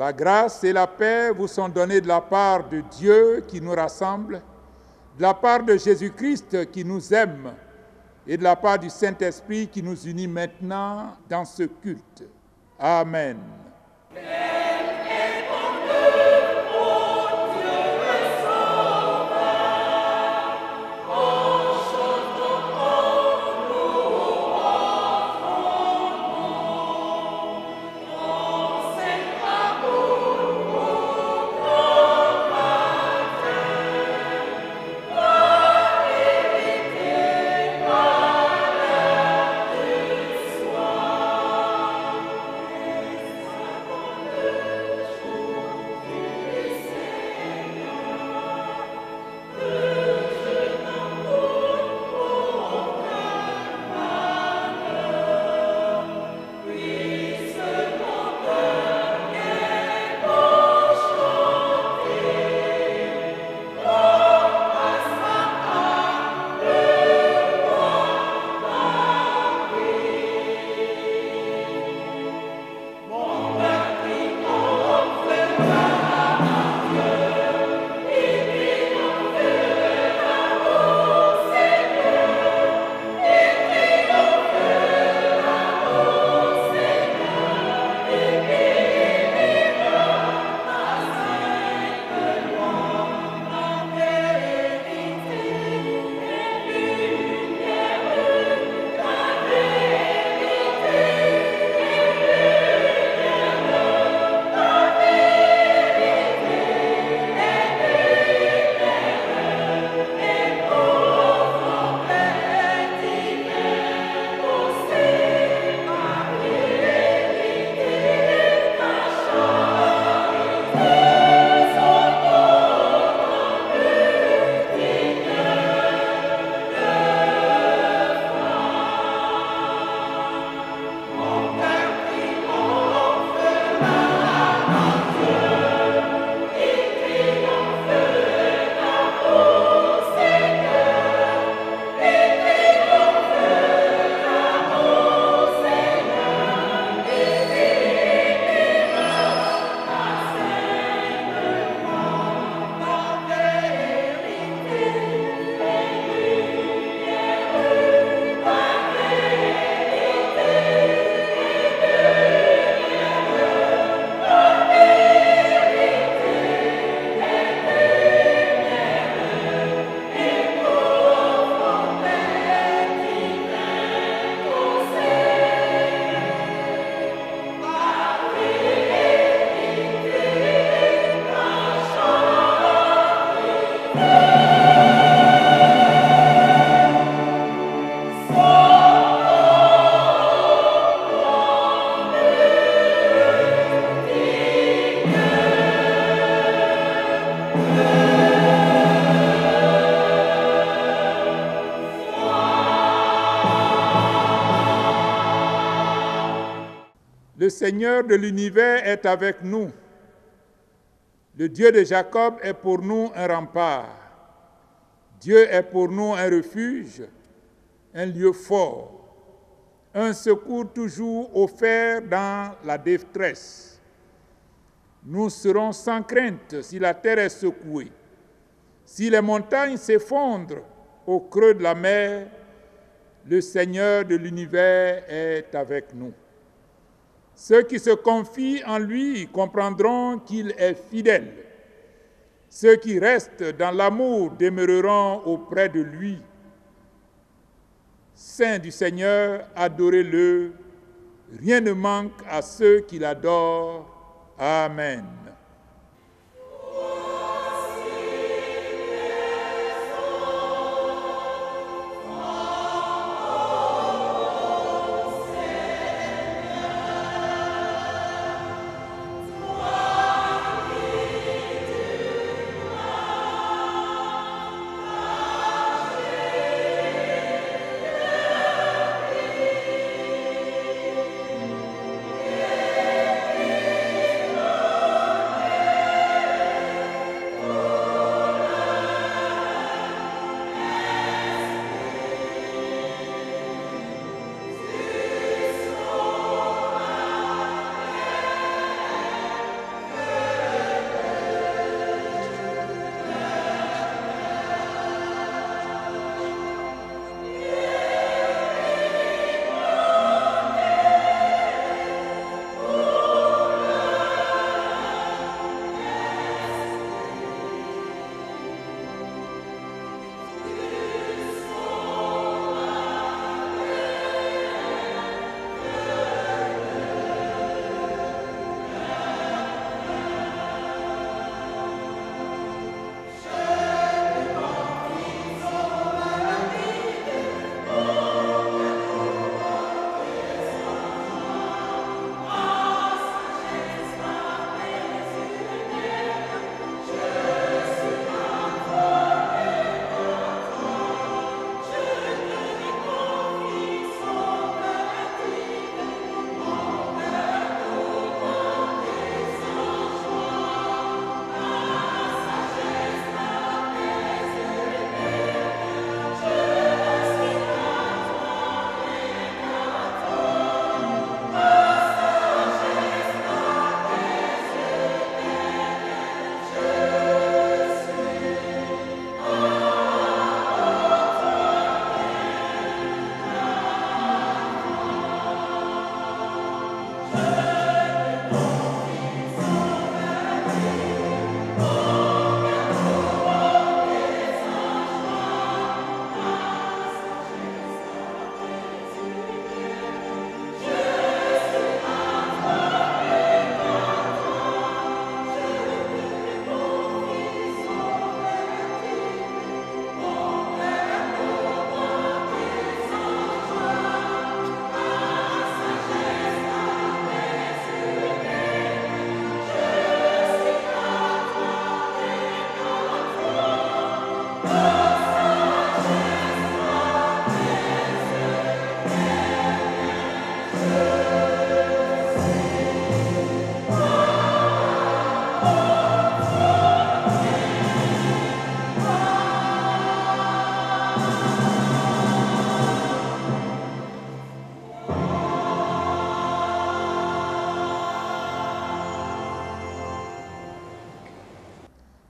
La grâce et la paix vous sont données de la part de Dieu qui nous rassemble, de la part de Jésus-Christ qui nous aime et de la part du Saint-Esprit qui nous unit maintenant dans ce culte. Amen. Le Seigneur de l'univers est avec nous. Le Dieu de Jacob est pour nous un rempart. Dieu est pour nous un refuge, un lieu fort, un secours toujours offert dans la détresse. Nous serons sans crainte si la terre est secouée, si les montagnes s'effondrent au creux de la mer. Le Seigneur de l'univers est avec nous. Ceux qui se confient en lui comprendront qu'il est fidèle. Ceux qui restent dans l'amour demeureront auprès de lui. Saint du Seigneur, adorez-le. Rien ne manque à ceux qui l'adorent. Amen.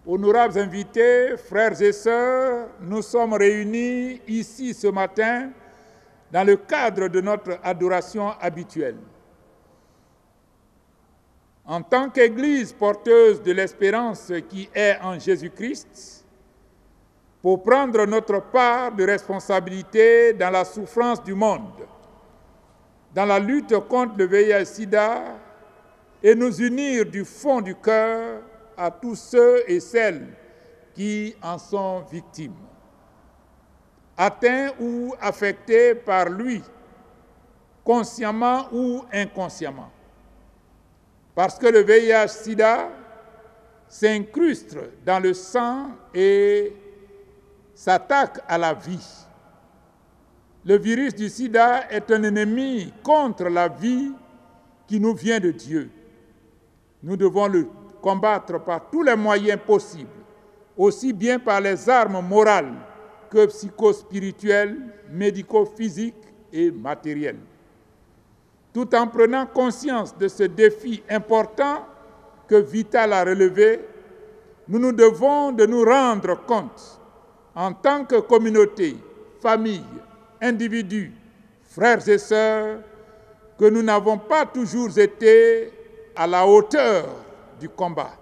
Honorables invités, frères et sœurs, nous sommes réunis ici ce matin dans le cadre de notre adoration habituelle. En tant qu'Église porteuse de l'espérance qui est en Jésus-Christ, pour prendre notre part de responsabilité dans la souffrance du monde, dans la lutte contre le VIH-Sida et nous unir du fond du cœur à tous ceux et celles qui en sont victimes, atteints ou affectés par lui, consciemment ou inconsciemment. Parce que le VIH-Sida s'incruste dans le sang et s'attaque à la vie. Le virus du sida est un ennemi contre la vie qui nous vient de Dieu. Nous devons le combattre par tous les moyens possibles, aussi bien par les armes morales que psychospirituelles, médico-physiques et matérielles. Tout en prenant conscience de ce défi important que Vital a relevé, nous nous devons de nous rendre compte, en tant que communauté, famille, individus, frères et sœurs, que nous n'avons pas toujours été à la hauteur du combat,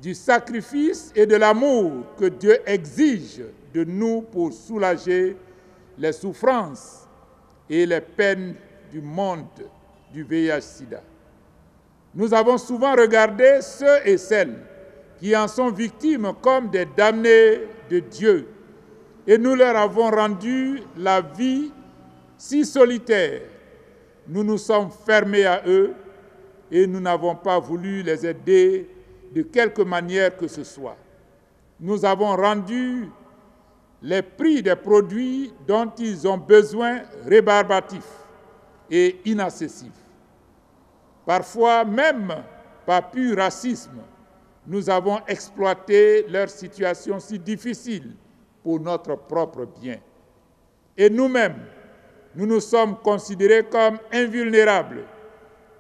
du sacrifice et de l'amour que Dieu exige de nous pour soulager les souffrances et les peines du monde du VIH-Sida. Nous avons souvent regardé ceux et celles qui en sont victimes comme des damnés de Dieu et nous leur avons rendu la vie si solitaire. Nous nous sommes fermés à eux et nous n'avons pas voulu les aider de quelque manière que ce soit. Nous avons rendu les prix des produits dont ils ont besoin rébarbatifs et inaccessibles. Parfois, même par pur racisme, nous avons exploité leur situation si difficile pour notre propre bien. Et nous-mêmes, nous nous sommes considérés comme invulnérables,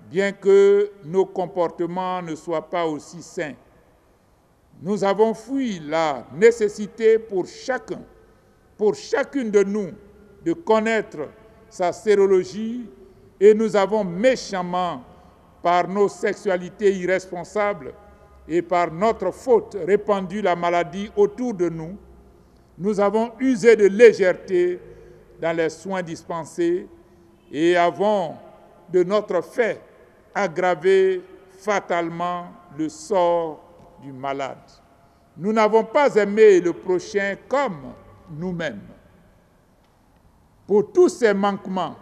bien que nos comportements ne soient pas aussi sains. Nous avons fui la nécessité pour chacun, pour chacune de nous, de connaître sa sérologie et nous avons méchamment, par nos sexualités irresponsables et par notre faute, répandu la maladie autour de nous. Nous avons usé de légèreté dans les soins dispensés et avons, de notre fait, aggravé fatalement le sort du malade. Nous n'avons pas aimé le prochain comme nous-mêmes. Pour tous ces manquements,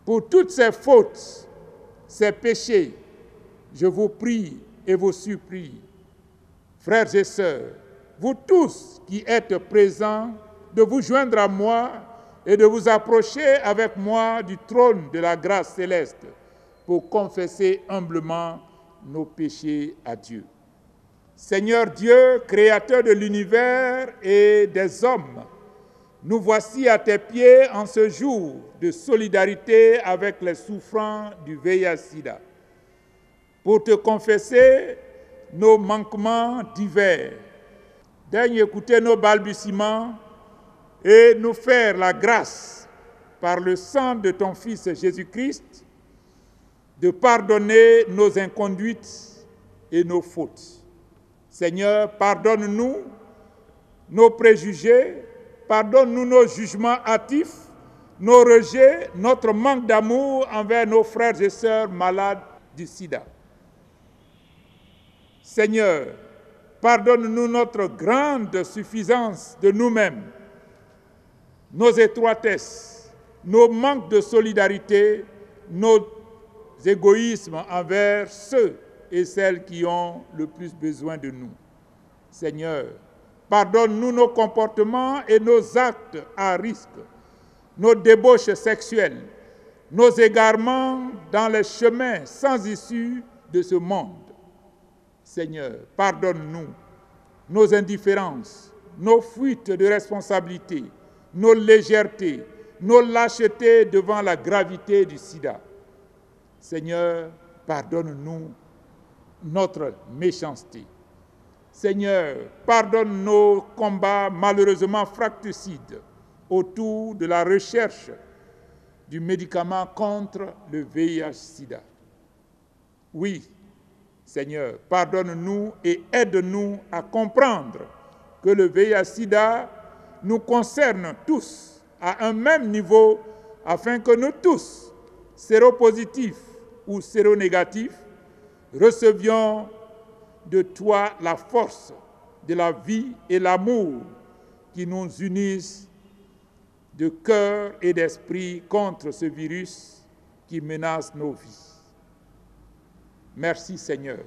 pour toutes ces fautes, ces péchés, je vous prie et vous supplie, frères et sœurs, vous tous qui êtes présents, de vous joindre à moi et de vous approcher avec moi du trône de la grâce céleste pour confesser humblement nos péchés à Dieu. Seigneur Dieu, créateur de l'univers et des hommes, nous voici à tes pieds en ce jour de solidarité avec les souffrants du VIH-Sida, pour te confesser nos manquements divers. Daigne écouter nos balbutiements et nous faire la grâce, par le sang de ton Fils Jésus-Christ, de pardonner nos inconduites et nos fautes. Seigneur, pardonne-nous nos préjugés, pardonne-nous nos jugements hâtifs, nos rejets, notre manque d'amour envers nos frères et sœurs malades du sida. Seigneur, pardonne-nous notre grande suffisance de nous-mêmes, nos étroitesses, nos manques de solidarité, nos égoïsmes envers ceux et celles qui ont le plus besoin de nous. Seigneur, pardonne-nous nos comportements et nos actes à risque, nos débauches sexuelles, nos égarements dans les chemins sans issue de ce monde. Seigneur, pardonne-nous nos indifférences, nos fuites de responsabilité, nos légèretés, nos lâchetés devant la gravité du sida. Seigneur, pardonne-nous notre méchanceté. Seigneur, pardonne nos combats malheureusement fratricides autour de la recherche du médicament contre le VIH-Sida. Oui, Seigneur, pardonne-nous et aide-nous à comprendre que le VIH-Sida nous concerne tous à un même niveau afin que nous tous, séropositifs ou séronégatifs, recevions de toi la force de la vie et l'amour qui nous unissent de cœur et d'esprit contre ce virus qui menace nos vies. Merci Seigneur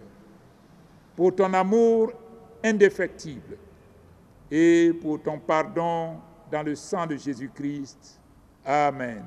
pour ton amour indéfectible et pour ton pardon dans le sang de Jésus-Christ. Amen.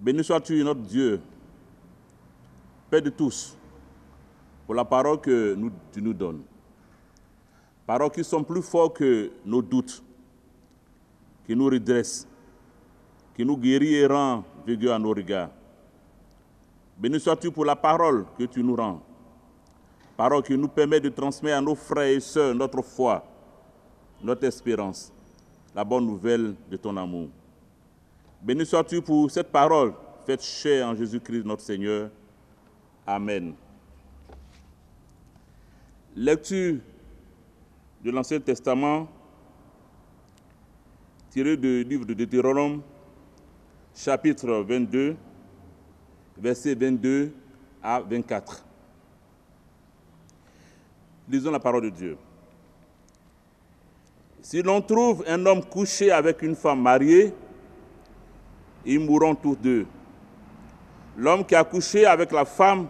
Béni sois-tu, notre Dieu, Père de tous, pour la parole que tu nous donnes. Paroles qui sont plus fortes que nos doutes, qui nous redressent, qui nous guérit et rend vigueur à nos regards. Béni sois-tu pour la parole que tu nous rends. Parole qui nous permet de transmettre à nos frères et sœurs notre foi, notre espérance, la bonne nouvelle de ton amour. Béni sois-tu pour cette parole faite chair en Jésus-Christ notre Seigneur. Amen. Lecture de l'Ancien Testament tirée du livre de Deutéronome, chapitre 22, versets 22 à 24. Lisons la parole de Dieu. Si l'on trouve un homme couché avec une femme mariée, ils mourront tous deux. L'homme qui a couché avec la femme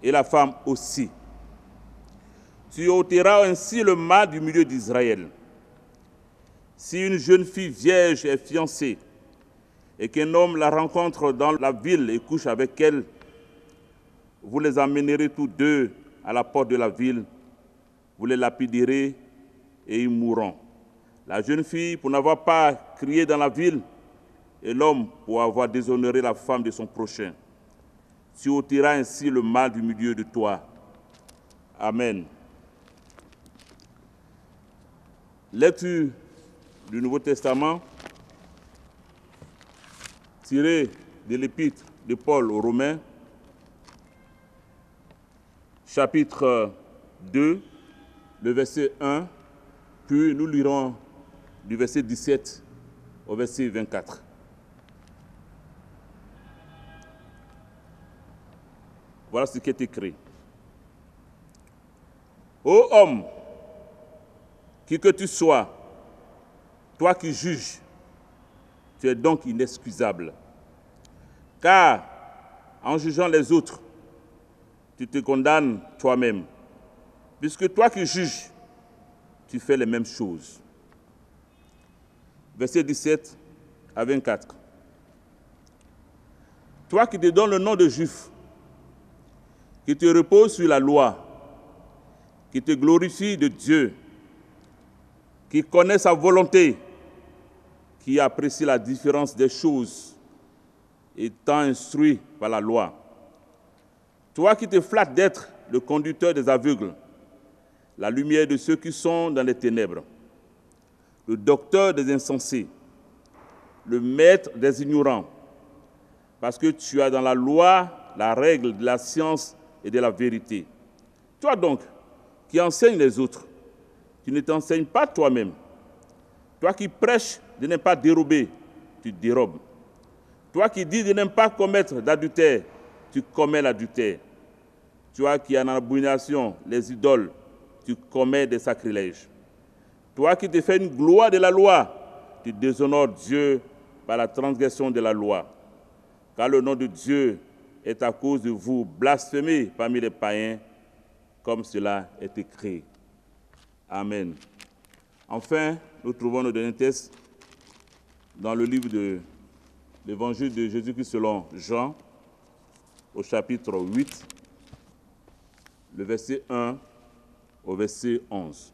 et la femme aussi. Tu ôteras ainsi le mal du milieu d'Israël. Si une jeune fille vierge est fiancée et qu'un homme la rencontre dans la ville et couche avec elle, vous les amènerez tous deux à la porte de la ville, vous les lapiderez et ils mourront. La jeune fille, pour n'avoir pas crié dans la ville, et l'homme pour avoir déshonoré la femme de son prochain. Tu ôteras ainsi le mal du milieu de toi. Amen. Lecture du Nouveau Testament tirée de l'épître de Paul aux Romains, chapitre 2, le verset 1, puis nous lirons du verset 17 au verset 24. Voilà ce qui est écrit. Ô homme, qui que tu sois, toi qui juges, tu es donc inexcusable. Car, en jugeant les autres, tu te condamnes toi-même. Puisque toi qui juges, tu fais les mêmes choses. Verset 17 à 24. Toi qui te donnes le nom de juif, qui te repose sur la loi, qui te glorifie de Dieu, qui connaît sa volonté, qui apprécie la différence des choses, étant instruit par la loi. Toi qui te flattes d'être le conducteur des aveugles, la lumière de ceux qui sont dans les ténèbres, le docteur des insensés, le maître des ignorants, parce que tu as dans la loi la règle de la science et de la vérité. Toi donc, qui enseignes les autres, tu ne t'enseignes pas toi-même. Toi qui prêches de ne pas dérober, tu dérobes. Toi qui dis de ne pas commettre d'adultère, tu commets l'adultère. Toi qui as en abomination les idoles, tu commets des sacrilèges. Toi qui te fais une gloire de la loi, tu déshonores Dieu par la transgression de la loi. Car le nom de Dieu est à cause de vous blasphémé parmi les païens, comme cela est écrit. Amen. Enfin, nous trouvons nos derniers textes dans le livre de l'Évangile de Jésus-Christ selon Jean, au chapitre 8, le verset 1 au verset 11.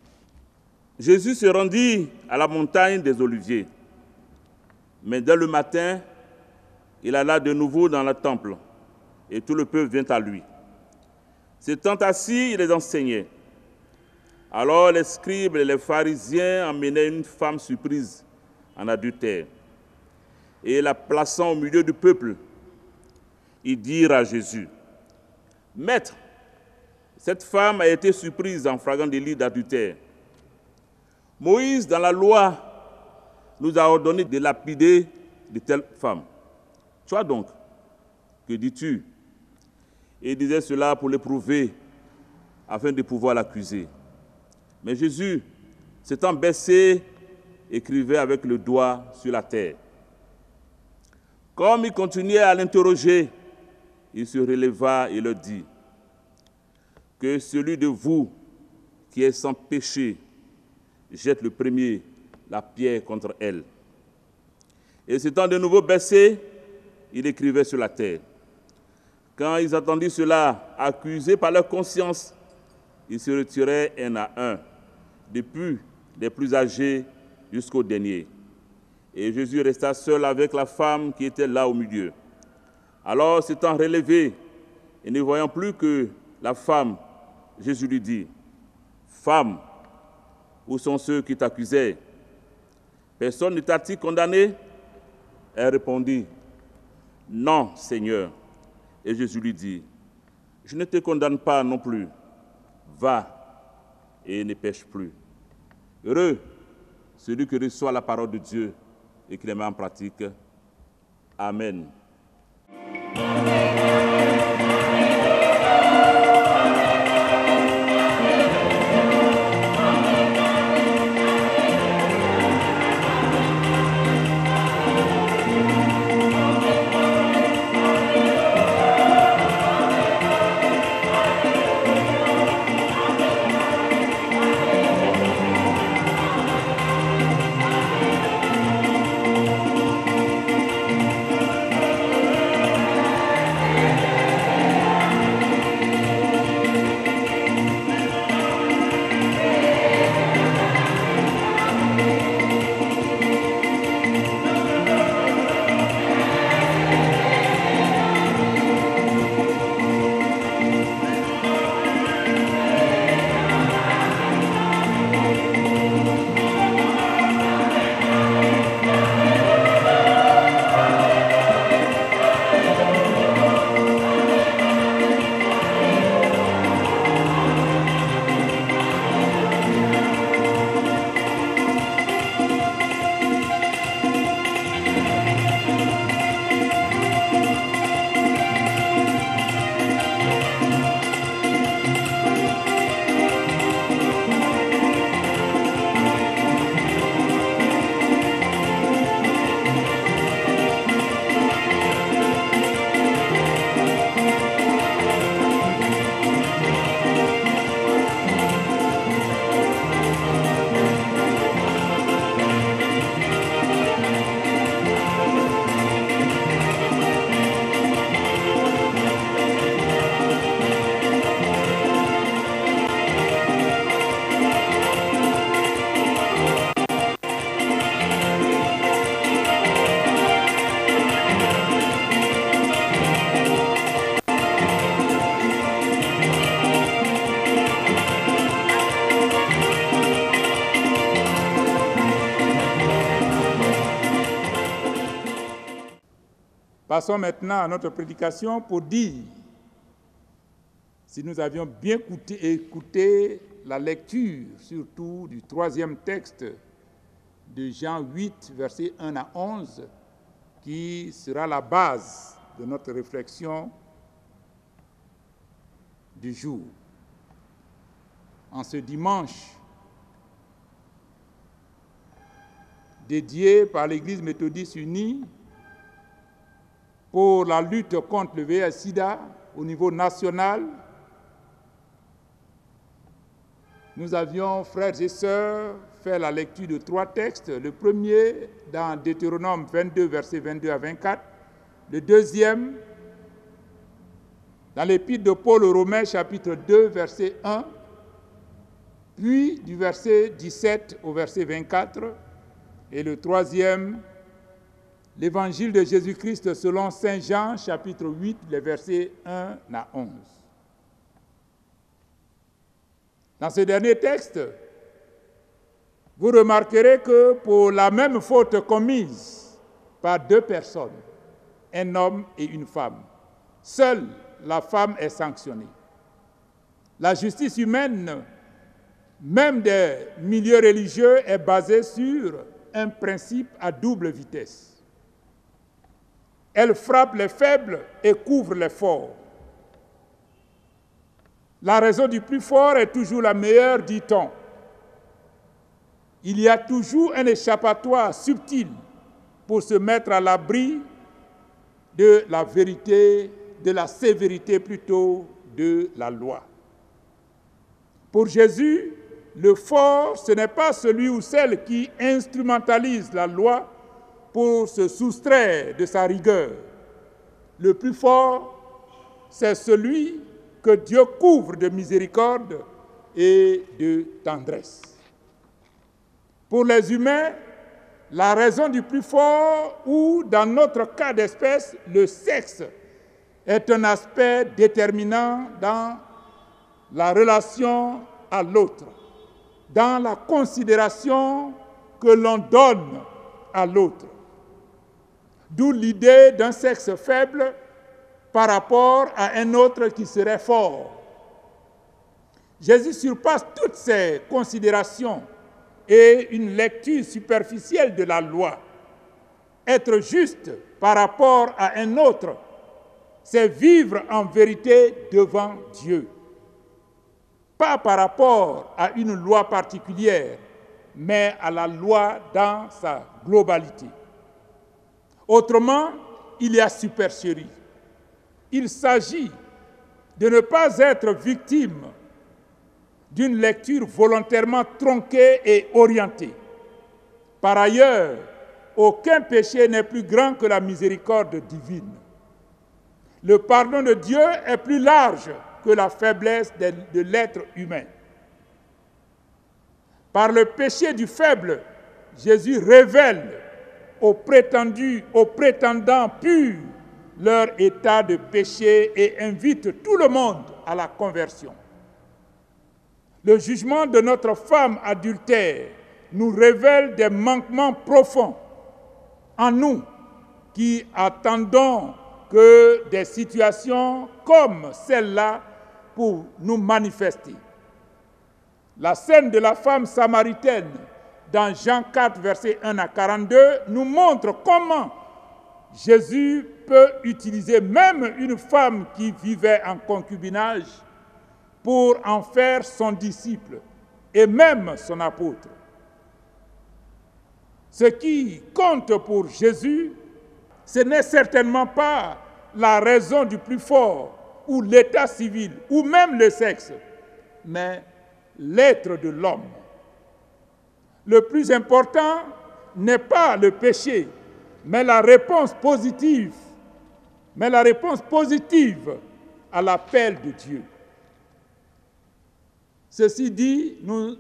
Jésus se rendit à la montagne des Oliviers, mais dès le matin, il alla de nouveau dans le temple, et tout le peuple vint à lui. S'étant assis, il les enseignait. Alors les scribes et les pharisiens emmenaient une femme surprise en adultère, et la plaçant au milieu du peuple, ils dirent à Jésus, « Maître, cette femme a été surprise en flagrant délit d'adultère. Moïse, dans la loi, nous a ordonné de lapider de telles femmes. Toi donc, que dis-tu » Et il disait cela pour l'éprouver, afin de pouvoir l'accuser. Mais Jésus, s'étant baissé, écrivait avec le doigt sur la terre. Comme il continuait à l'interroger, il se releva et leur dit, « Que celui de vous qui est sans péché jette le premier la pierre contre elle. » Et s'étant de nouveau baissé, il écrivait sur la terre. Quand ils entendirent cela, accusés par leur conscience, ils se retiraient un à un, depuis les plus âgés jusqu'au dernier. Et Jésus resta seul avec la femme qui était là au milieu. Alors, s'étant relevé et ne voyant plus que la femme, Jésus lui dit, « Femme, où sont ceux qui t'accusaient? Personne ne t'a-t-il condamné ?» Elle répondit, « Non, Seigneur. » Et Jésus lui dit, « Je ne te condamne pas non plus. Va et ne pêche plus. » Heureux celui qui reçoit la parole de Dieu et qui les met en pratique. Amen. Passons maintenant à notre prédication pour dire si nous avions bien écouté la lecture, surtout du 3e texte de Jean 8, versets 1 à 11, qui sera la base de notre réflexion du jour. En ce dimanche dédié par l'Église méthodiste unie pour la lutte contre le VIH-Sida au niveau national, nous avions, frères et sœurs, fait la lecture de 3 textes. Le premier, dans Deutéronome 22, versets 22 à 24. Le deuxième, dans l'Épître de Paul aux Romains, chapitre 2, verset 1. Puis, du verset 17 au verset 24. Et le troisième, l'Évangile de Jésus-Christ selon Saint Jean, chapitre 8, les versets 1 à 11. Dans ce dernier texte, vous remarquerez que pour la même faute commise par 2 personnes, un homme et une femme, seule la femme est sanctionnée. La justice humaine, même des milieux religieux, est basée sur un principe à double vitesse. Elle frappe les faibles et couvre les forts. La raison du plus fort est toujours la meilleure, dit-on. Il y a toujours un échappatoire subtil pour se mettre à l'abri de la vérité, de la sévérité plutôt de la loi. Pour Jésus, le fort, ce n'est pas celui ou celle qui instrumentalise la loi pour se soustraire de sa rigueur. Le plus fort, c'est celui que Dieu couvre de miséricorde et de tendresse. Pour les humains, la raison du plus fort, ou dans notre cas d'espèce, le sexe, est un aspect déterminant dans la relation à l'autre, dans la considération que l'on donne à l'autre. D'où l'idée d'un sexe faible par rapport à un autre qui serait fort. Jésus surpasse toutes ces considérations et une lecture superficielle de la loi. Être juste par rapport à un autre, c'est vivre en vérité devant Dieu. Pas par rapport à une loi particulière, mais à la loi dans sa globalité. Autrement, il y a supercherie. Il s'agit de ne pas être victime d'une lecture volontairement tronquée et orientée. Par ailleurs, aucun péché n'est plus grand que la miséricorde divine. Le pardon de Dieu est plus large que la faiblesse de l'être humain. Par le péché du faible, Jésus révèle aux prétendants purs leur état de péché et invite tout le monde à la conversion. Le jugement de notre femme adultère nous révèle des manquements profonds en nous qui attendons que des situations comme celle-là pour nous manifester. La scène de la femme samaritaine dans Jean 4, versets 1 à 42, nous montre comment Jésus peut utiliser même une femme qui vivait en concubinage pour en faire son disciple et même son apôtre. Ce qui compte pour Jésus, ce n'est certainement pas la raison du plus fort ou l'état civil ou même le sexe, mais l'être de l'homme. Le plus important n'est pas le péché, mais la réponse positive à l'appel de Dieu. Ceci dit, nous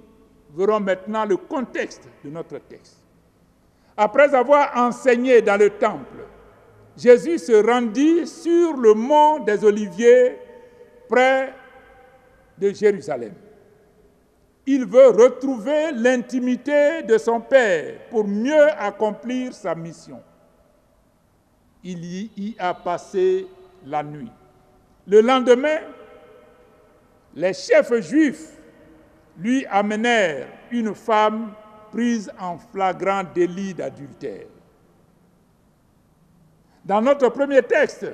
verrons maintenant le contexte de notre texte. Après avoir enseigné dans le temple, Jésus se rendit sur le mont des Oliviers près de Jérusalem. Il veut retrouver l'intimité de son Père pour mieux accomplir sa mission. il y a passé la nuit. Le lendemain, les chefs juifs lui amenèrent une femme prise en flagrant délit d'adultère. Dans notre premier texte,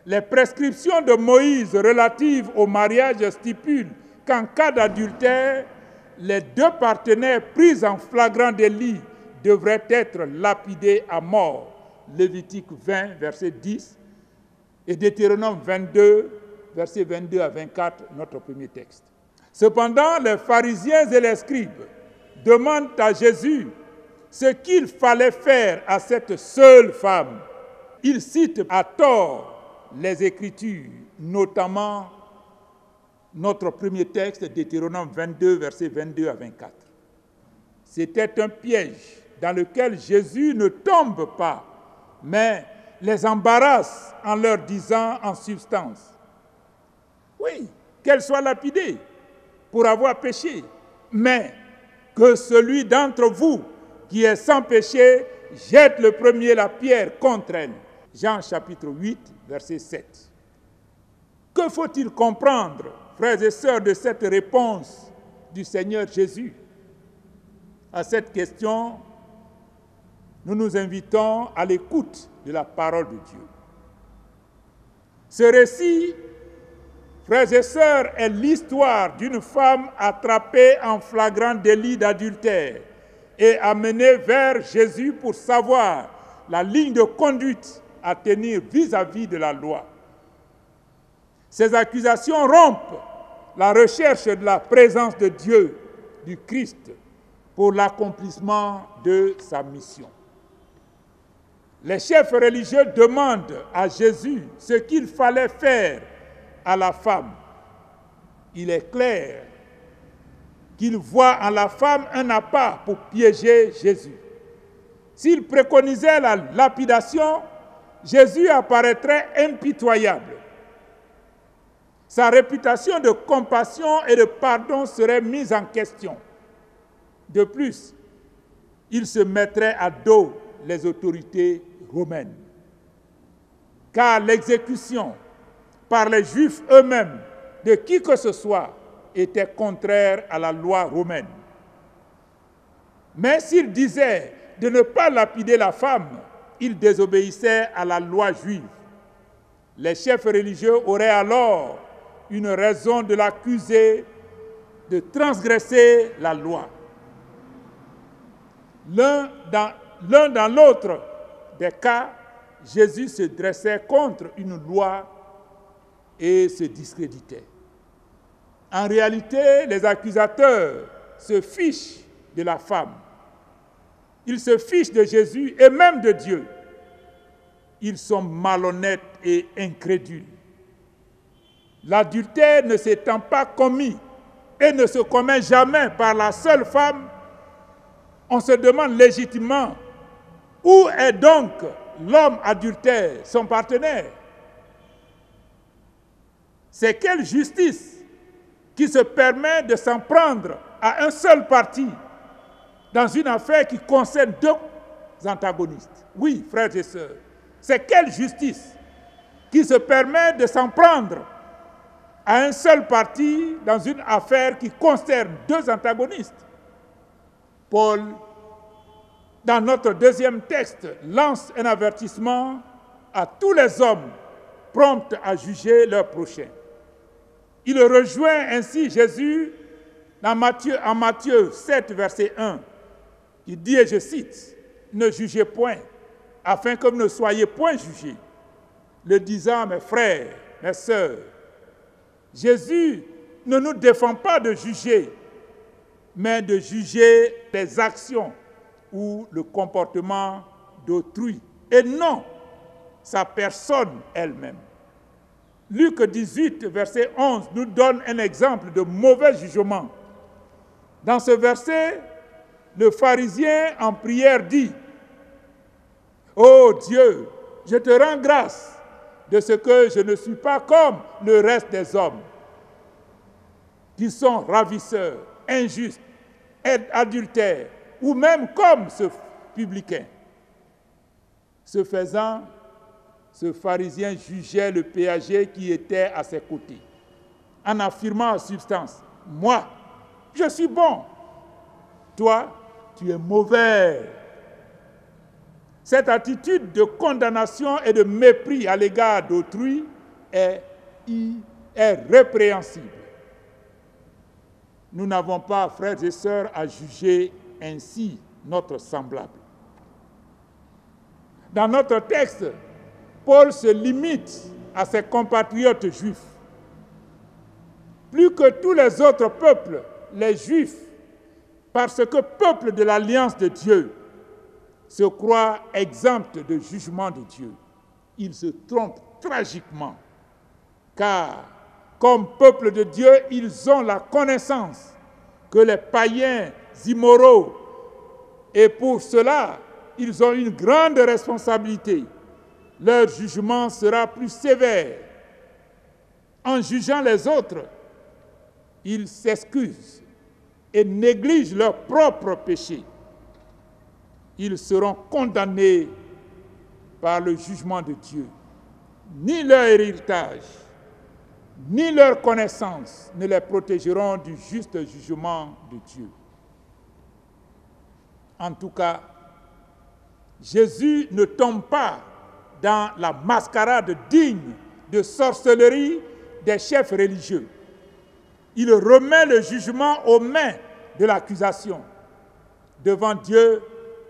les prescriptions de Moïse relatives au mariage stipulent qu'en cas d'adultère, les deux partenaires pris en flagrant délit devraient être lapidés à mort. Lévitique 20, verset 10, et Deutéronome 22, verset 22 à 24, notre premier texte. Cependant, les pharisiens et les scribes demandent à Jésus ce qu'il fallait faire à cette seule femme. Ils citent à tort les Écritures, notamment notre premier texte, Deutéronome 22, versets 22 à 24. C'était un piège dans lequel Jésus ne tombe pas, mais les embarrasse en leur disant en substance, oui, qu'elle soit lapidée pour avoir péché, mais que celui d'entre vous qui est sans péché jette le premier la pierre contre elle. Jean chapitre 8, verset 7. Que faut-il comprendre, frères et sœurs, de cette réponse du Seigneur Jésus? À cette question, nous nous invitons à l'écoute de la parole de Dieu. Ce récit, frères et sœurs, est l'histoire d'une femme attrapée en flagrant délit d'adultère et amenée vers Jésus pour savoir la ligne de conduite à tenir vis-à-vis de la loi. Ces accusations rompent la recherche de la présence de Dieu, du Christ, pour l'accomplissement de sa mission. Les chefs religieux demandent à Jésus ce qu'il fallait faire à la femme. Il est clair qu'ils voient en la femme un appât pour piéger Jésus. S'ils préconisaient la lapidation, Jésus apparaîtrait impitoyable. Sa réputation de compassion et de pardon serait mise en question. De plus, il se mettrait à dos les autorités romaines. Car l'exécution par les Juifs eux-mêmes de qui que ce soit était contraire à la loi romaine. Mais s'il disait de ne pas lapider la femme, il désobéissait à la loi juive. Les chefs religieux auraient alors une raison de l'accuser de transgresser la loi. L'un dans l'autre des cas, Jésus se dressait contre une loi et se discréditait. En réalité, les accusateurs se fichent de la femme. Ils se fichent de Jésus et même de Dieu. Ils sont malhonnêtes et incrédules. L'adultère ne s'étant pas commis et ne se commet jamais par la seule femme, on se demande légitimement où est donc l'homme adultère, son partenaire? C'est quelle justice qui se permet de s'en prendre à un seul parti dans une affaire qui concerne deux antagonistes? Oui, frères et sœurs, c'est quelle justice qui se permet de s'en prendre à un seul parti dans une affaire qui concerne deux antagonistes? Paul, dans notre deuxième texte, lance un avertissement à tous les hommes prompts à juger leur prochain. Il rejoint ainsi Jésus en Matthieu 7, verset 1. Il dit, et je cite, « Ne jugez point, afin que vous ne soyez point jugés. » Le disant, mes frères, mes sœurs, Jésus ne nous défend pas de juger, mais de juger les actions ou le comportement d'autrui, et non sa personne elle-même. Luc 18, verset 11, nous donne un exemple de mauvais jugement. Dans ce verset, le pharisien en prière dit, « Ô Dieu, je te rends grâce de ce que je ne suis pas comme le reste des hommes, qui sont ravisseurs, injustes, adultères, ou même comme ce publicain. » Ce faisant, ce pharisien jugeait le péager qui était à ses côtés, en affirmant en substance, « Moi, je suis bon, toi, tu es mauvais. » Cette attitude de condamnation et de mépris à l'égard d'autrui est répréhensible. Nous n'avons pas, frères et sœurs, à juger ainsi notre semblable. Dans notre texte, Paul se limite à ses compatriotes juifs. Plus que tous les autres peuples, les Juifs, parce que peuple de l'alliance de Dieu, se croient exempts de jugement de Dieu. Ils se trompent tragiquement, car comme peuple de Dieu, ils ont la connaissance que les païens immoraux, et pour cela, ils ont une grande responsabilité. Leur jugement sera plus sévère. En jugeant les autres, ils s'excusent et négligent leurs propres péchés. Ils seront condamnés par le jugement de Dieu. Ni leur héritage, ni leur connaissance ne les protégeront du juste jugement de Dieu. En tout cas, Jésus ne tombe pas dans la mascarade digne de sorcellerie des chefs religieux. Il remet le jugement aux mains de l'accusation. Devant Dieu,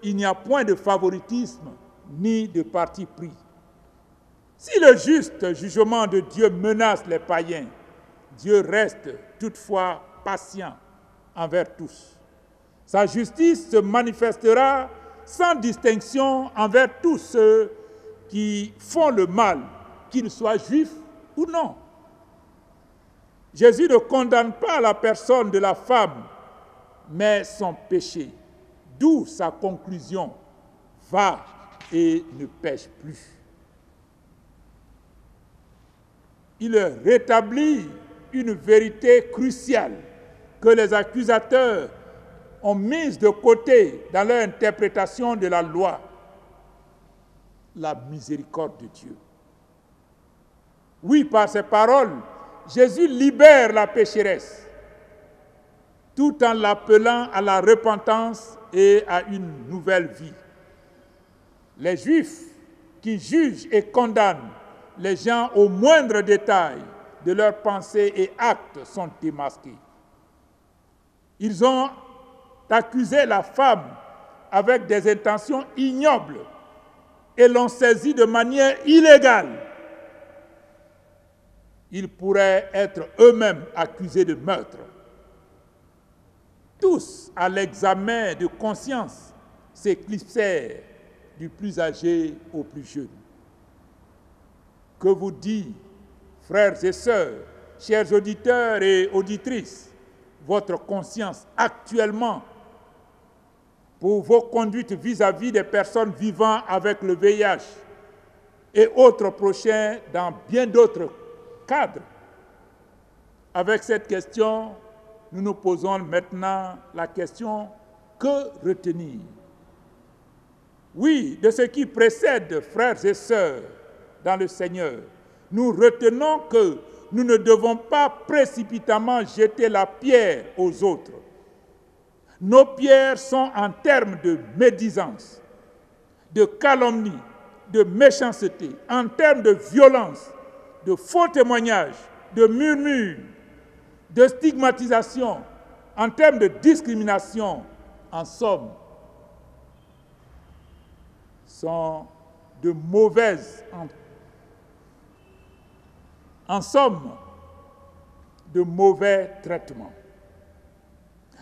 il n'y a point de favoritisme ni de parti pris. Si le juste jugement de Dieu menace les païens, Dieu reste toutefois patient envers tous. Sa justice se manifestera sans distinction envers tous ceux qui font le mal, qu'ils soient juifs ou non. Jésus ne condamne pas la personne de la femme, mais son péché, d'où sa conclusion, va et ne pêche plus. Il rétablit une vérité cruciale que les accusateurs ont mise de côté dans leur interprétation de la loi, la miséricorde de Dieu. Oui, par ses paroles, Jésus libère la pécheresse, tout en l'appelant à la repentance et à une nouvelle vie. Les Juifs qui jugent et condamnent les gens au moindre détail de leurs pensées et actes sont démasqués. Ils ont accusé la femme avec des intentions ignobles et l'ont saisie de manière illégale. Ils pourraient être eux-mêmes accusés de meurtre. Tous, à l'examen de conscience, s'éclipsèrent du plus âgé au plus jeune. Que vous dit, frères et sœurs, chers auditeurs et auditrices, votre conscience actuellement pour vos conduites vis-à-vis des personnes vivant avec le VIH et autres prochains dans bien d'autres cadres? Avec cette question, nous nous posons maintenant la question, que retenir? Oui, de ce qui précède, frères et sœurs, dans le Seigneur, nous retenons que nous ne devons pas précipitamment jeter la pierre aux autres. Nos pierres sont en termes de médisance, de calomnie, de méchanceté, en termes de violence, de faux témoignages, de murmures, de stigmatisation, en termes de discrimination, en somme, sont de mauvaises, en somme, de mauvais traitements.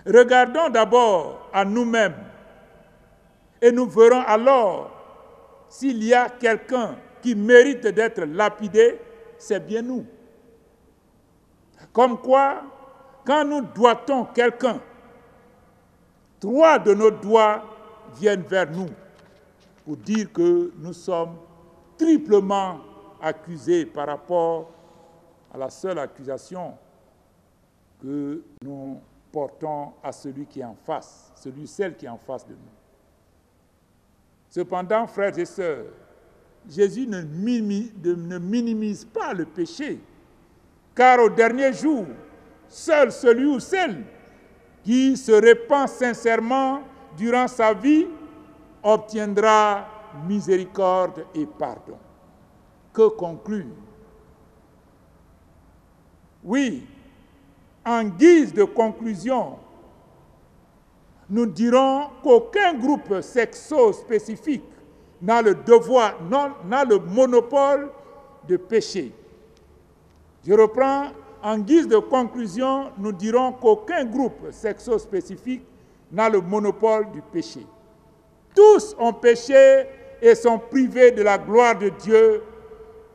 Regardons d'abord à nous-mêmes et nous verrons alors s'il y a quelqu'un qui mérite d'être lapidé, c'est bien nous. Comme quoi, quand nous doitons quelqu'un, 3 de nos doigts viennent vers nous pour dire que nous sommes triplement accusés par rapport à la seule accusation que nous portons à celui qui est en face, celle qui est en face de nous. Cependant, frères et sœurs, Jésus ne minimise pas le péché, car au dernier jour, seul celui ou celle qui se répand sincèrement durant sa vie obtiendra miséricorde et pardon. Que conclure? Oui, en guise de conclusion, nous dirons qu'aucun groupe sexo-spécifique n'a le devoir, n'a le monopole de péché. Je reprends, en guise de conclusion, nous dirons qu'aucun groupe sexo-spécifique n'a le monopole du péché. Tous ont péché et sont privés de la gloire de Dieu,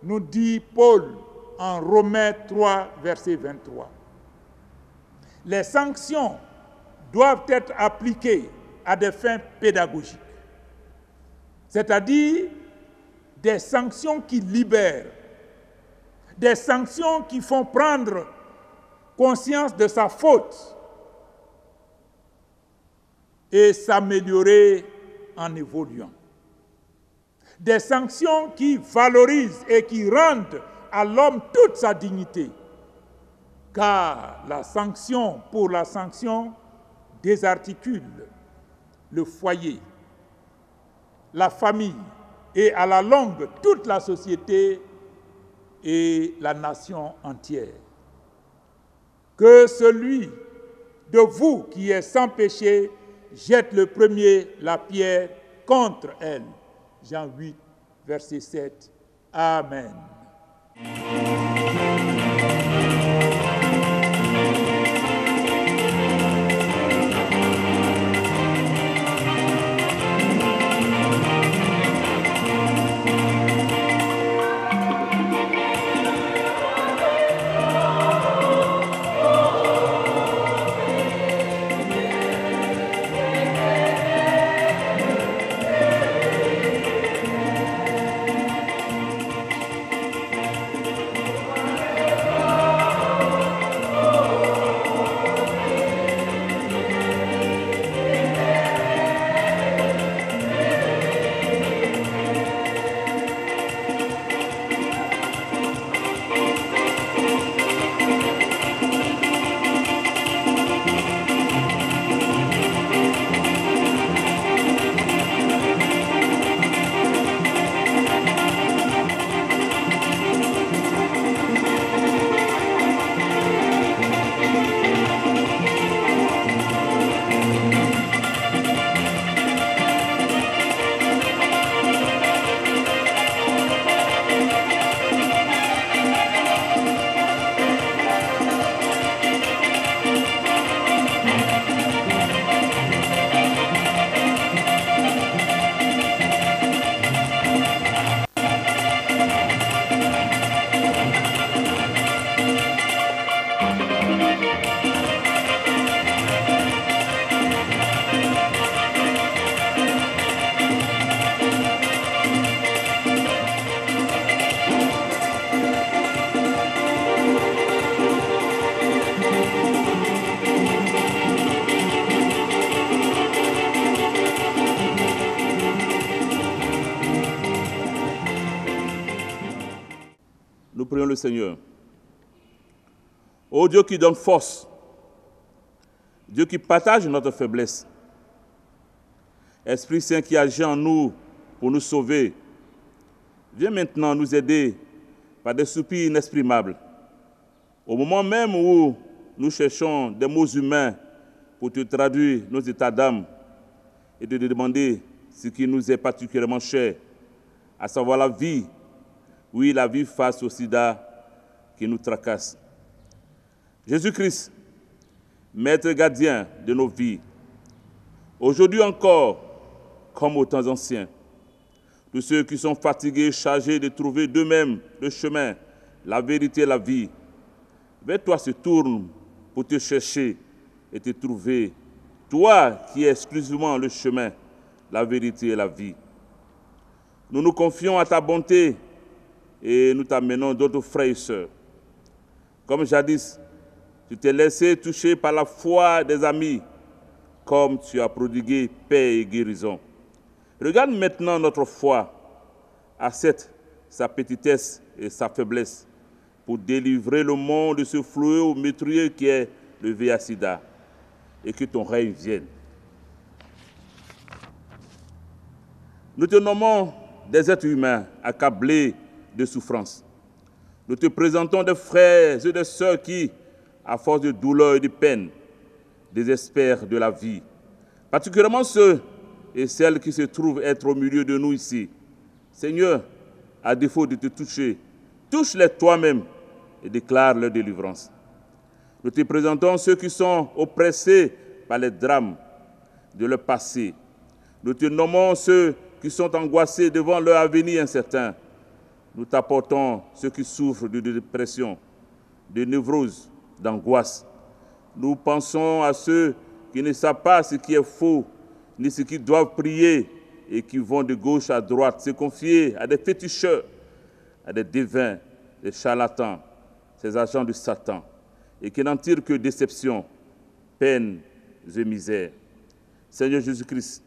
nous dit Paul en Romains 3, verset 23. Les sanctions doivent être appliquées à des fins pédagogiques, c'est-à-dire des sanctions qui libèrent, des sanctions qui font prendre conscience de sa faute et s'améliorer en évoluant. Des sanctions qui valorisent et qui rendent à l'homme toute sa dignité, car la sanction pour la sanction désarticule le foyer, la famille et à la longue toute la société et la nation entière. Que celui de vous qui est sans péché jette le premier la pierre contre elle. Jean 8, verset 7. Amen. Nous prions le Seigneur. Ô Dieu qui donne force, Dieu qui partage notre faiblesse, Esprit Saint qui agit en nous pour nous sauver, viens maintenant nous aider par des soupirs inexprimables. Au moment même où nous cherchons des mots humains pour te traduire nos états d'âme et de te demander ce qui nous est particulièrement cher, à savoir la vie, oui, la vie face au sida qui nous tracasse. Jésus-Christ, maître gardien de nos vies, aujourd'hui encore, comme aux temps anciens, tous ceux qui sont fatigués, chargés de trouver d'eux-mêmes le chemin, la vérité et la vie, vers toi se tournent pour te chercher et te trouver, toi qui es exclusivement le chemin, la vérité et la vie. Nous nous confions à ta bonté et nous t'amenons d'autres frères et sœurs. Comme jadis, tu t'es laissé toucher par la foi des amis, comme tu as prodigué paix et guérison. Regarde maintenant notre foi accepte sa petitesse et sa faiblesse pour délivrer le monde de ce fléau meurtrier qui est le VIH-Sida, et que ton règne vienne. Nous te nommons des êtres humains accablés de souffrance. Nous te présentons des frères et des sœurs qui, à force de douleur et de peine, désespèrent de la vie. Particulièrement ceux et celles qui se trouvent être au milieu de nous ici. Seigneur, à défaut de te toucher, touche-les toi-même et déclare leur délivrance. Nous te présentons ceux qui sont oppressés par les drames de leur passé. Nous te nommons ceux qui sont angoissés devant leur avenir incertain. Nous t'apportons ceux qui souffrent de dépression, de névrose, d'angoisse. Nous pensons à ceux qui ne savent pas ce qui est faux, ni ce qu'ils doivent prier, et qui vont de gauche à droite se confier à des féticheurs, à des devins, des charlatans, ces agents de Satan, et qui n'en tirent que déception, peine et misère. Seigneur Jésus-Christ,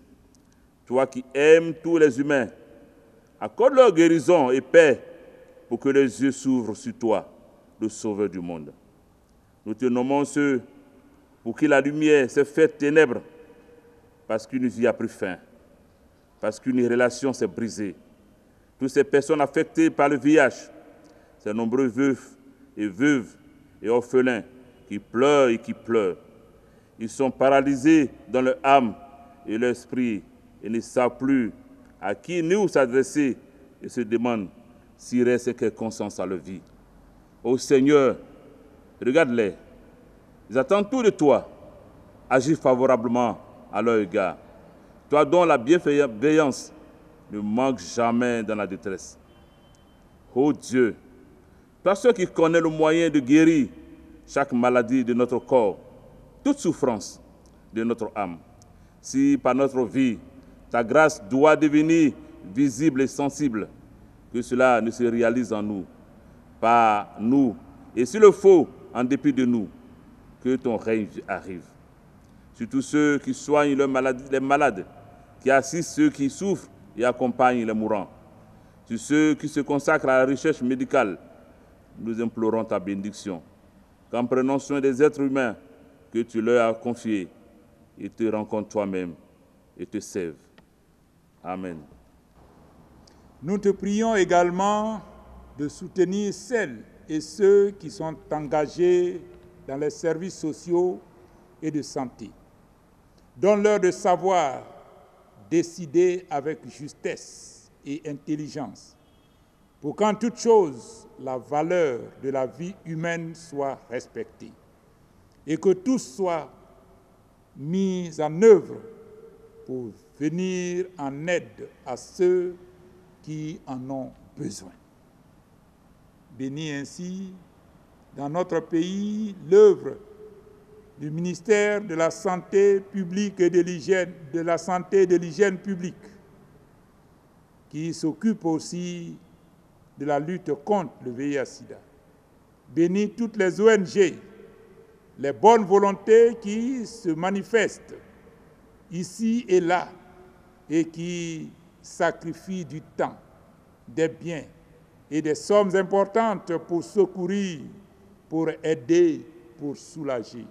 toi qui aimes tous les humains, accorde leur guérison et paix pour que les yeux s'ouvrent sur toi, le Sauveur du monde. Nous te nommons ceux pour qui la lumière s'est faite ténèbres, parce qu'une vie a pris fin, parce qu'une relation s'est brisée. Toutes ces personnes affectées par le VIH, ces nombreux veufs et veuves et orphelins qui pleurent et qui pleurent. Ils sont paralysés dans leur âme et leur esprit et ne savent plus à qui nous s'adresser et se demandent s'il reste quelque sens à leur vie. Ô Seigneur, regarde-les. Ils attendent tout de toi. Agis favorablement à leur égard. Toi dont la bienveillance ne manque jamais dans la détresse. Ô Dieu, toi seul qui connais le moyen de guérir chaque maladie de notre corps, toute souffrance de notre âme. Si par notre vie, ta grâce doit devenir visible et sensible, que cela ne se réalise en nous, par nous, et s'il le faut, en dépit de nous, que ton règne arrive. Sur tous ceux qui soignent les malades, qui assistent ceux qui souffrent et accompagnent les mourants. Sur ceux qui se consacrent à la recherche médicale, nous implorons ta bénédiction. Qu'en prenant soin des êtres humains que tu leur as confiés, ils te rencontrent toi-même et te servent. Amen. Nous te prions également de soutenir celles et ceux qui sont engagés dans les services sociaux et de santé. Donne-leur de savoir décider avec justesse et intelligence pour qu'en toute chose, la valeur de la vie humaine soit respectée et que tout soit mis en œuvre pour venir en aide à ceux qui en ont besoin. Bénis ainsi dans notre pays l'œuvre du ministère de la Santé publique et de la Santé et de l'Hygiène publique, qui s'occupe aussi de la lutte contre le VIH-Sida. Bénis toutes les ONG, les bonnes volontés qui se manifestent ici et là et qui sacrifient du temps, des biens et des sommes importantes pour secourir, pour aider, pour soulager.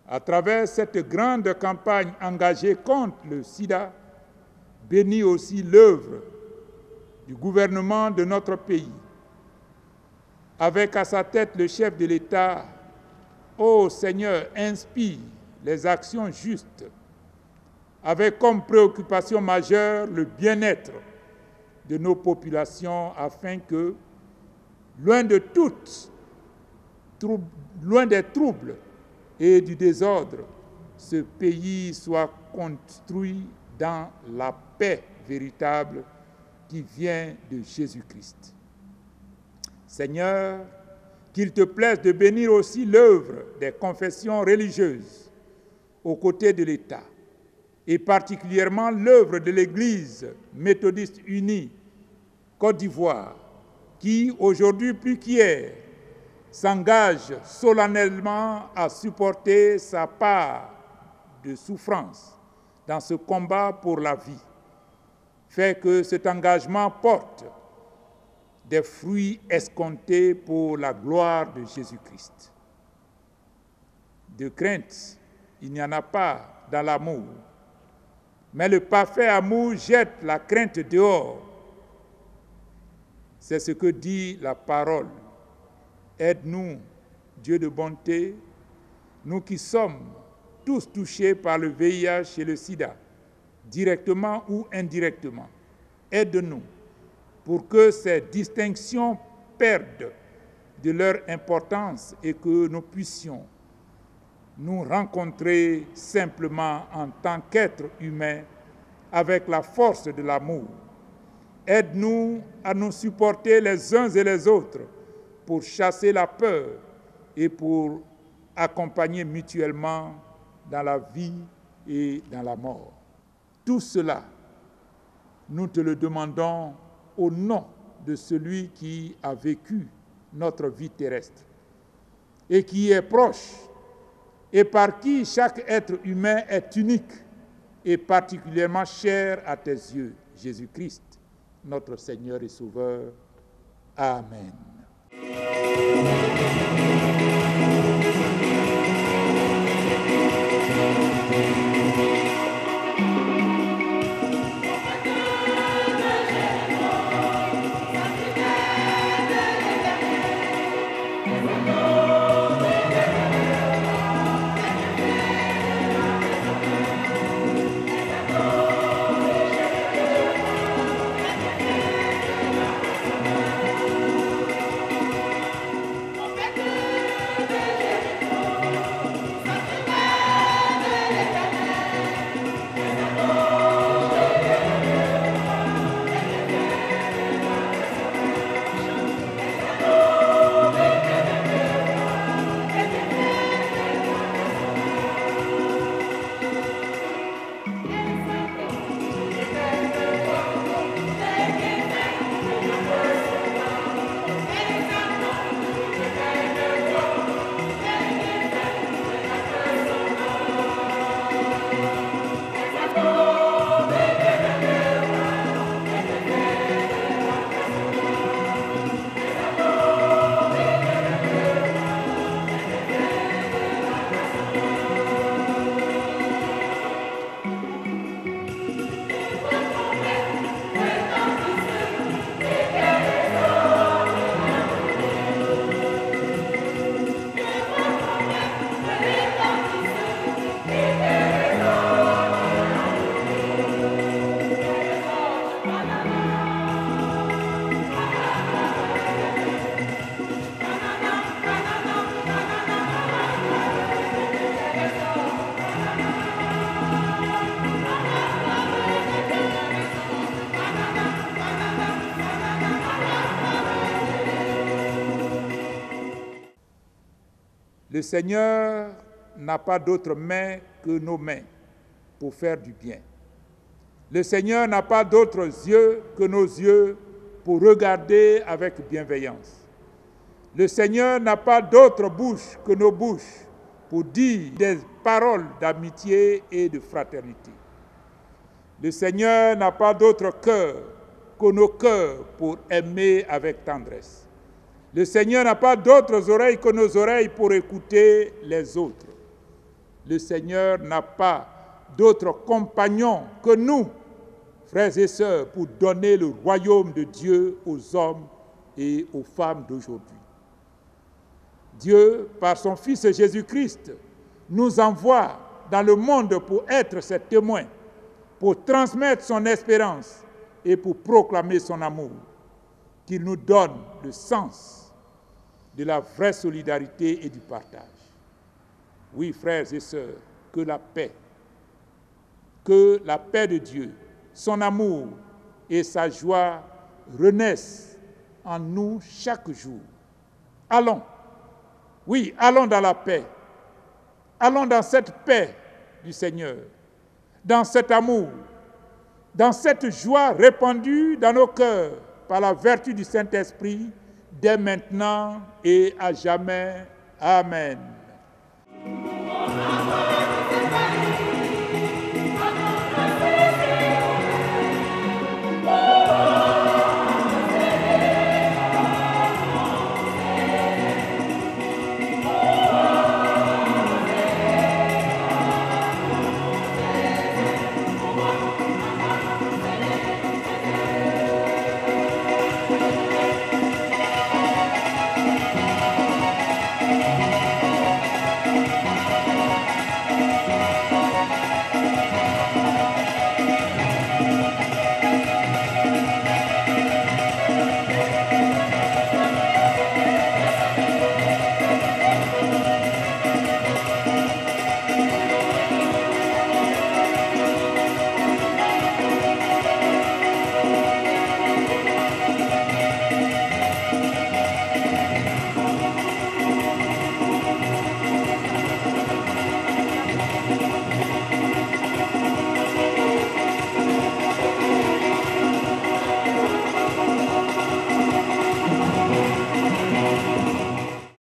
À travers cette grande campagne engagée contre le sida, bénis aussi l'œuvre du gouvernement de notre pays, avec à sa tête le chef de l'État. Ô Seigneur, inspire les actions justes, avec comme préoccupation majeure le bien-être de nos populations, afin que, loin des troubles et du désordre, ce pays soit construit dans la paix véritable qui vient de Jésus-Christ. Seigneur, qu'il te plaise de bénir aussi l'œuvre des confessions religieuses aux côtés de l'État, et particulièrement l'œuvre de l'Église méthodiste unie Côte d'Ivoire, qui, aujourd'hui plus qu'hier, s'engage solennellement à supporter sa part de souffrance dans ce combat pour la vie. fait que cet engagement porte des fruits escomptés pour la gloire de Jésus-Christ. De crainte, il n'y en a pas dans l'amour, mais le parfait amour jette la crainte dehors. C'est ce que dit la parole. Aide-nous, Dieu de bonté, nous qui sommes tous touchés par le VIH et le sida, directement ou indirectement. Aide-nous pour que ces distinctions perdent de leur importance et que nous puissions nous rencontrer simplement en tant qu'êtres humains avec la force de l'amour. Aide-nous à nous supporter les uns et les autres pour chasser la peur et pour accompagner mutuellement dans la vie et dans la mort. Tout cela, nous te le demandons au nom de celui qui a vécu notre vie terrestre et qui est proche et par qui chaque être humain est unique et particulièrement cher à tes yeux, Jésus-Christ, notre Seigneur et Sauveur. Amen. Le Seigneur n'a pas d'autre main que nos mains pour faire du bien. Le Seigneur n'a pas d'autres yeux que nos yeux pour regarder avec bienveillance. Le Seigneur n'a pas d'autre bouche que nos bouches pour dire des paroles d'amitié et de fraternité. Le Seigneur n'a pas d'autre cœur que nos cœurs pour aimer avec tendresse. Le Seigneur n'a pas d'autres oreilles que nos oreilles pour écouter les autres. Le Seigneur n'a pas d'autres compagnons que nous, frères et sœurs, pour donner le royaume de Dieu aux hommes et aux femmes d'aujourd'hui. Dieu, par son Fils Jésus-Christ, nous envoie dans le monde pour être ses témoins, pour transmettre son espérance et pour proclamer son amour, qu'il nous donne le sens de la vraie solidarité et du partage. Oui, frères et sœurs, que la paix de Dieu, son amour et sa joie renaissent en nous chaque jour. Allons, oui, allons dans la paix. Allons dans cette paix du Seigneur, dans cet amour, dans cette joie répandue dans nos cœurs par la vertu du Saint-Esprit, dès maintenant et à jamais. Amen. Amen.